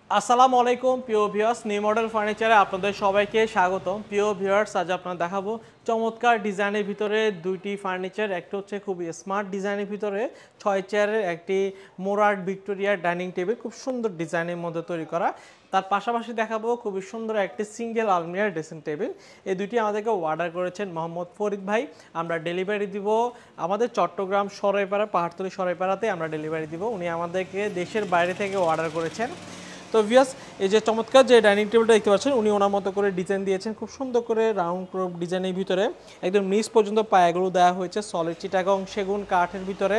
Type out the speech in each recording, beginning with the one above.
আসসালামু আলাইকুম প্রিয় ভিউয়ার্স, নিউ মডেল ফার্নিচারে আপনাদের সবাইকে স্বাগতম। প্রিয় ভিউয়ার্স, আজ আপনারা দেখাবো চমৎকার ডিজাইনের ভিতরে দুইটি ফার্নিচার। একটা হচ্ছে খুবই স্মার্ট ডিজাইনের ভিতরে 6 চেয়ারের একটি মোরাট ভিক্টোরিয়া ডাইনিং টেবিল, খুব সুন্দর ডিজাইনের মধ্যে তৈরি করা। তার পাশাপাশি দেখাবো খুবই সুন্দর একটি সিঙ্গেল আলমিরার ড্রেসিং টেবিল। এই দুটি আমাদেরকে অর্ডার করেছেন মোহাম্মদ ফরিদ ভাই। আমরা ডেলিভারি দিব আমাদের চট্টগ্রাম সরাইপাড়া, পাহাড়তলী সরাইপাড়াতে আমরা ডেলিভারি দিব। উনি আমাদেরকে দেশের বাইরে থেকে অর্ডার করেছেন। তো ভিউয়ার্স, এই যে চমৎকার যে ডাইনিং টেবিলটা দেখতে পাচ্ছেন, উনি ওনার মতো করে ডিজাইন দিয়েছেন, খুব সুন্দর করে রাউন্ড ডিজাইনের ভিতরে একদম নিচ পর্যন্ত পায়াগুলো দেওয়া হয়েছে সলিড চিটাগং সেগুন কাঠের ভিতরে।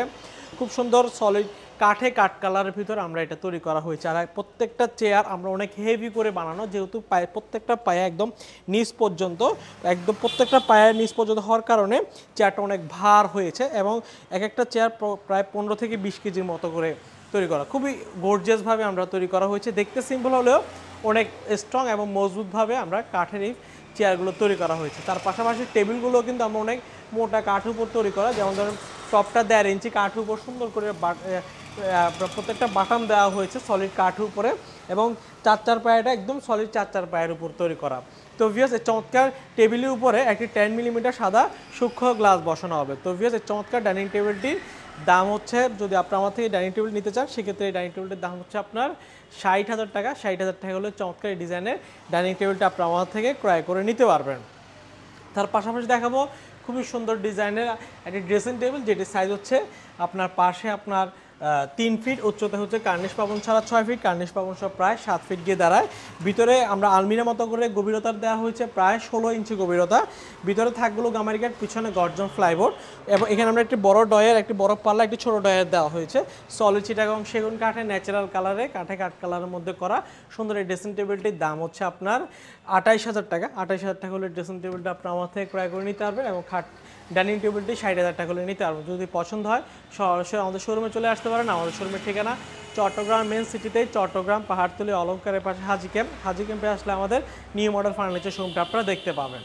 খুব সুন্দর সলিড কাঠে কাঠ কালারের ভিতরে আমরা এটা তৈরি করা হয়েছে। আর প্রত্যেকটা চেয়ার আমরা অনেক হেভি করে বানানো, যেহেতু পায়ে প্রত্যেকটা পায়া একদম নিচ পর্যন্ত, একদম প্রত্যেকটা পায়ের নিচ পর্যন্ত হওয়ার কারণে চেয়ারটা অনেক ভার হয়েছে এবং এক একটা চেয়ার প্রায় 15 থেকে 20 কেজির মতো করে তৈরি করা। খুবই গর্জিয়াসভাবে আমরা তৈরি করা হয়েছে, দেখতে সিম্পল হলেও অনেক স্ট্রং এবং মজবুতভাবে আমরা কাঠের এই চেয়ারগুলো তৈরি করা হয়েছে। তার পাশাপাশি টেবিলগুলো কিন্তু আমরা অনেক মোটা কাঠের উপর তৈরি করা, যেমন ধরুন টপটা 1.5 ইঞ্চি কাঠের উপর সুন্দর করে প্রত্যেকটা বাটাম দেওয়া হয়েছে সলিড কাঠের উপরে এবং চার পায়াটা একদম সলিড চার পায়ের উপর তৈরি করা। তো ভিউয়ার্স, এই চমৎকার টেবিলের উপরে একটি 10 মিলিমিটার সাদা সূক্ষ্ম গ্লাস বসানো হবে। তো ভিউয়ার্স, এই চমৎকার ডাইনিং টেবিলটির দাম হচ্ছে, যদি আপনি আমার থেকে ডাইনিং টেবিল নিতে চান সেক্ষেত্রে এই ডাইনিং টেবিলটির দাম হচ্ছে আপনার 60,000 টাকা। 60,000 টাকা হলে চমৎকার এই ডিজাইনের ডাইনিং টেবিলটা আপনি আমার থেকে ক্রয় করে নিতে পারবেন। তার পাশাপাশি দেখাবো খুবই সুন্দর ডিজাইনের একটি ড্রেসিং টেবিল, যেটির সাইজ হচ্ছে আপনার পাশে আপনার 3 ফিট, উচ্চতা হচ্ছে কার্নিশ পাবন ছাড়া 6 ফিট, কার্নিশ পাবন সব প্রায় 7 ফিট গিয়ে দাঁড়ায়। ভিতরে আমরা আলমিরা মতো করে গভীরতা দেওয়া হয়েছে প্রায় 16 ইঞ্চি গভীরতা। ভিতরে থাকগুলো গামারি কাঠ, পিছনে গর্জন ফ্লাইবোর্ড এবং এখানে আমরা একটি বড় ডয়ের, একটি বড় পাল্লা, একটি ছোট ডয়ের দেওয়া হয়েছে সলিড চিটাগং সেগুন কাঠে ন্যাচারাল কালারে, কাঠে কাঠ কালারের মধ্যে করা সুন্দর এই ড্রেসিং টেবিলটির দাম হচ্ছে আপনার 28,000 টাকা। 28,000 টাকা হলে ড্রেসিং টেবিলটা আপনার আমার থেকে ক্রয় করে নিতে পারবেন এবং ডাইনিং টেবিলটি 60,000 টাকা হলে নিতে পারবেন। যদি পছন্দ হয় সরাসরি আমাদের শোরুমে চলে আসতে পারেন। আমাদের শোরুমের ঠিকানা চট্টগ্রাম মেন সিটিতে, চট্টগ্রাম পাহাড়তলী অলঙ্কারের পাশে হাজি ক্যাম্প। হাজি ক্যাম্পে আসলে আমাদের নিউ মডেল ফার্নিচার শোরুমটা আপনারা দেখতে পাবেন।